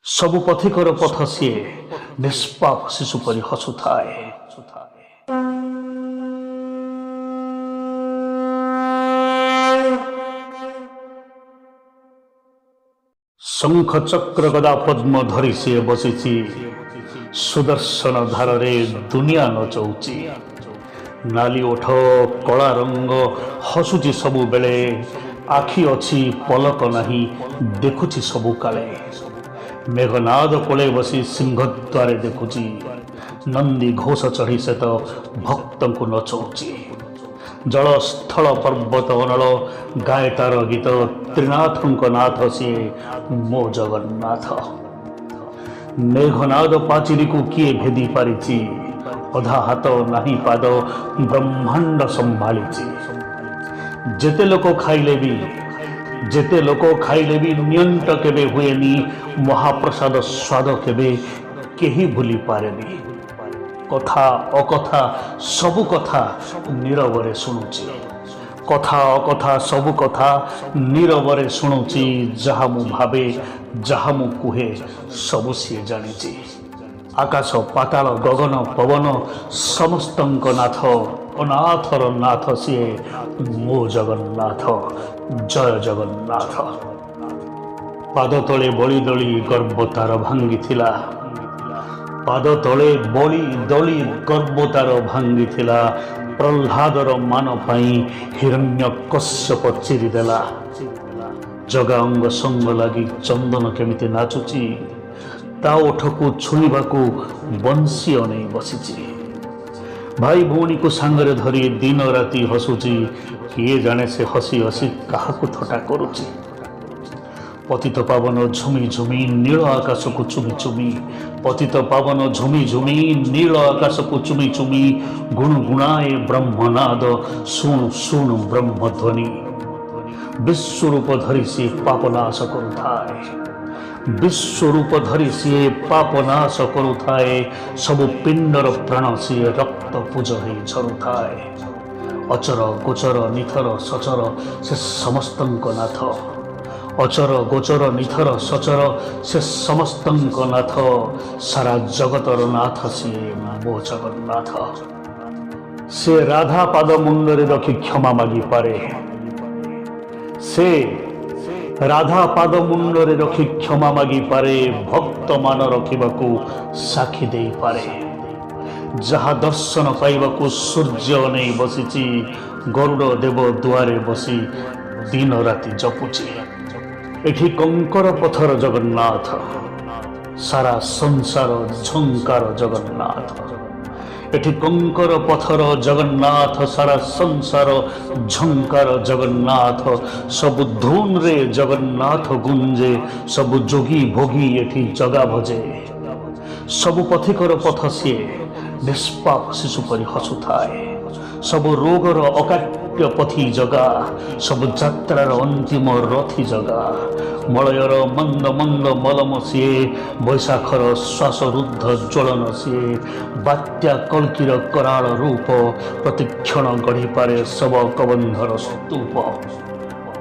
ସବୁ ପଥିକର ପଥ ସିଏ ନିଷ୍ପାପ ଶିଶୁ ପରି ହସୁଥାଏ। ଶଙ୍ଖ ଚକ୍ର ଗଦା ପଦ୍ମ ଧରି ସିଏ ବସିଛି, ସୁଦର୍ଶନ ଧାରରେ ଦୁନିଆ ନଚଉଛି। ନାଲି ଓଠ କଳା ରଙ୍ଗ ହସୁଛି ସବୁବେଳେ, ଆଖି ଅଛି ପଲକ ନାହିଁ ଦେଖୁଛି ସବୁ କାଳେ। ମେଘନାଦ କୋଳେ ବସି ସିଂହଦ୍ୱାରେ ଦେଖୁଛି, ନନ୍ଦୀ ଘୋଷ ଚଢ଼ି ସେ ତ ଭକ୍ତଙ୍କୁ ନଚଉଛି। ଜଳ ସ୍ଥଳ ପର୍ବତ ଅନଳ ଗାଏ ତାର ଗୀତ, ତ୍ରିନାଥଙ୍କ ନାଥ ସିଏ ମୋ ଜଗନ୍ନାଥ। ମେଘନାଦ ପାଚିରିକୁ କିଏ ଭେଦି ପାରିଛି, ଅଧା ହାତ ନାହିଁ ପାଦ ବ୍ରହ୍ମାଣ୍ଡ ସମ୍ଭାଳିଛି। ଯେତେ ଲୋକ ଖାଇଲେ ବି ନିଅଣ୍ଟ କେବେ ହୁଏନି, ମହାପ୍ରସାଦ ସ୍ୱାଦ କେବେ କେହି ଭୁଲି ପାରେନି। କଥା ଅକଥା ସବୁ କଥା ନୀରବରେ ଶୁଣୁଛି, କଥା ଅକଥା ସବୁ କଥା ନୀରବରେ ଶୁଣୁଛି। ଯାହା ମୁଁ ଭାବେ ଯାହା ମୁଁ କୁହେ ସବୁ ସିଏ ଜାଣିଛି। ଆକାଶ ପାତାଳ ଗଗନ ପବନ ସମସ୍ତଙ୍କ ନାଥ, ଅନାଥର ନାଥ ସିଏ ମୋ ଜଗନ୍ନାଥ। ଜୟ ଜଗନ୍ନାଥ। ପାଦ ତଳେ ବଳି ଦଳି ଗର୍ବ ତାର ଭାଙ୍ଗିଥିଲା, ପାଦ ତଳେ ବଳି ଦଳି ଗର୍ବ ତାର ଭାଙ୍ଗିଥିଲା। ପ୍ରହ୍ଲାଦର ମାନ ପାଇଁ ହିରଣ୍ୟକଶ୍ୟପ ଚିରିଦେଲା। ଜଗା ଅଙ୍ଗ ସଙ୍ଗ ଲାଗି ଚନ୍ଦନ କେମିତି ନାଚୁଛି, ତା ଓଠକୁ ଛୁଇଁବାକୁ ବଂଶୀ ଅନେଇ ବସିଛି। ଭାଇ ଭଉଣୀକୁ ସାଙ୍ଗରେ ଧରି ଦିନ ରାତି ହସୁଛି, କିଏ ଜାଣେ ସେ ହସି ହସି କାହାକୁ ଥଟ୍ଟା କରୁଛି। ପତିତ ପାବନ ଝୁମି ଝୁମି ନୀଳ ଆକାଶକୁ ଚୁମି ଚୁମି, ପତିତ ପାବନ ଝୁମି ଝୁମି ନୀଳ ଆକାଶକୁ ଚୁମି ଚୁମି। ଗୁଣୁଗୁଣାଏ ବ୍ରହ୍ମନାଦ ଶୁଣୁ ଶୁଣୁ ବ୍ରହ୍ମଧ୍ୱନି। ବିଶ୍ୱରୂପ ଧରି ସିଏ ପାପ ନାଶ କରୁଥାଏ, ବିଶ୍ୱରୂପ ଧରି ସିଏ ପାପ ନାଶ କରୁଥାଏ। ସବୁ ପିଣ୍ଡର ପ୍ରାଣ ସିଏ ରକ୍ତ ପୂଜ ହେଇ ଝରୁଥାଏ। ଅଚର ଗୋଚର ନିଥର ସଚର ସେ ସମସ୍ତଙ୍କ ନାଥ, ଅଚର ଗୋଚର ନିଥର ସଚର ସେ ସମସ୍ତଙ୍କ ନାଥ। ସାରା ଜଗତର ନାଥ ସିଏ ମୋ ଜଗନ୍ନାଥ। ସେ ରାଧା ପାଦ ମୁଣ୍ଡରେ ରଖି କ୍ଷମା ମାଗିପାରେ, ସେ ରାଧା ପାଦ ମୁଣ୍ଡରେ ରଖି କ୍ଷମା ମାଗିପାରେ। ଭକ୍ତ ମାନ ରଖିବାକୁ ସାକ୍ଷୀ ଦେଇପାରେ। ଯାହା ଦର୍ଶନ ପାଇବାକୁ ସୂର୍ଯ୍ୟ ଅନେଇ ବସିଛି, ଗରୁଡ଼ ଦେବ ଦୁଆରେ ବସି ଦିନ ରାତି ଜପୁଛି। ଏଠି କଙ୍କର ପଥର ଜଗନ୍ନାଥ, ସାରା ସଂସାର ଝଙ୍କାର ଜଗନ୍ନାଥ। ଏଠି କଙ୍କର ପଥର ଜଗନ୍ନାଥ, ସାରା ସଂସାର ଝଙ୍କାର ଜଗନ୍ନାଥ। ସବୁ ଧୁନରେ ଜଗନ୍ନାଥ ଗୁଞ୍ଜେ, ସବୁ ଯୋଗୀ ଭୋଗୀ ଏଠି ଜଗା ଭଜେ। ସବୁ ପଥିକର ପଥ ସିଏ ନିଷ୍ପାପ ଶିଶୁ ପରି ହସୁଥାଏ। ସବୁ ରୋଗର ଅକାଟ୍ୟ ପଥି ଜଗା, ସବୁ ଯାତ୍ରାର ଅନ୍ତିମ ରଥି ଜଗା। ମଳୟର ମନ୍ଦ ମନ୍ଦ ମଲମ ସିଏ, ବୈଶାଖର ଶ୍ୱାସରୁଦ୍ଧ ଜ୍ୱଳନ ସିଏ। ବାତ୍ୟା କଳ୍କିର କରାଳ ରୂପ, ପ୍ରତିକ୍ଷଣ ଗଢ଼ିପାରେ ଶବ କବନ୍ଧର ସ୍ତୂପ।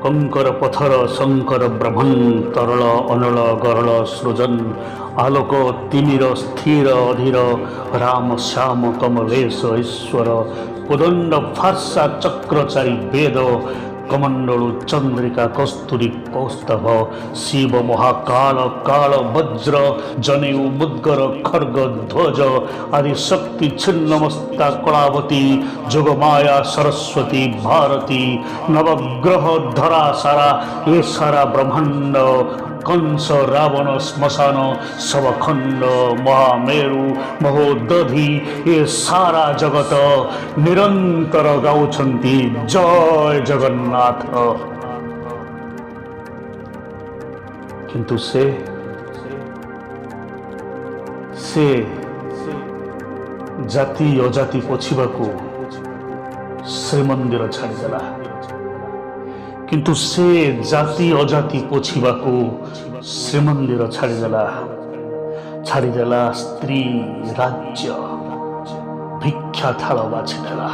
କଙ୍କର ପଥର ଶଙ୍କର ବ୍ରହ୍ମନ୍, ତରଳ ଅନଳ ଗରଳ ସୃଜନ୍। ଆଲୋକ ତିମିର ସ୍ଥିର ଅଧୀର, ରାମ ଶ୍ୟାମ କମଲେଶ ଈଶ୍ୱର। କୋଦଣ୍ଡ ଫାର୍ସା ଚକ୍ରଚାରୀ ବେଦ, କମଣ୍ଡଳୁ ଚନ୍ଦ୍ରିକା କସ୍ତୁରୀ କୌସ୍ତଭ। ଶିବ ମହାକାଳ କାଳ ବଜ୍ର, ଜନେଉ ମୁଦ୍ଗର ଖର୍ଗ ଧ୍ୱଜ। ଆଦି ଶକ୍ତି ଛିନ୍ନମସ୍ତା କଳାବତୀ, ଯୋଗମାୟା ସରସ୍ୱତୀ ଭାରତୀ। ନବଗ୍ରହ ଧରା ସାରା ଏ ସାରା ବ୍ରହ୍ମାଣ୍ଡ, କଂସ ରାବଣ ଶ୍ମଶାନ ଶବଖଣ୍ଡ। ମହାମେରୁ ମହୋଦଧି ଏ ସାରା ଜଗତ, ନିରନ୍ତର ଗାଉଛନ୍ତି ଜୟ ଜଗନ୍ନାଥ। କିନ୍ତୁ ସେ ଜାତି ଅଜାତି ପୋଛିବାକୁ ଶ୍ରୀମନ୍ଦିର ଛାଡ଼ିଦେଲା। କିନ୍ତୁ ସେ ଜାତି ଅଜାତି ପୋଛିବାକୁ ଶ୍ରୀମନ୍ଦିର ଛାଡ଼ିଦେଲା। ସ୍ତ୍ରୀ ରାଜ୍ୟ ଭିକ୍ଷା ଥାଳ ବାଛିଦେଲା।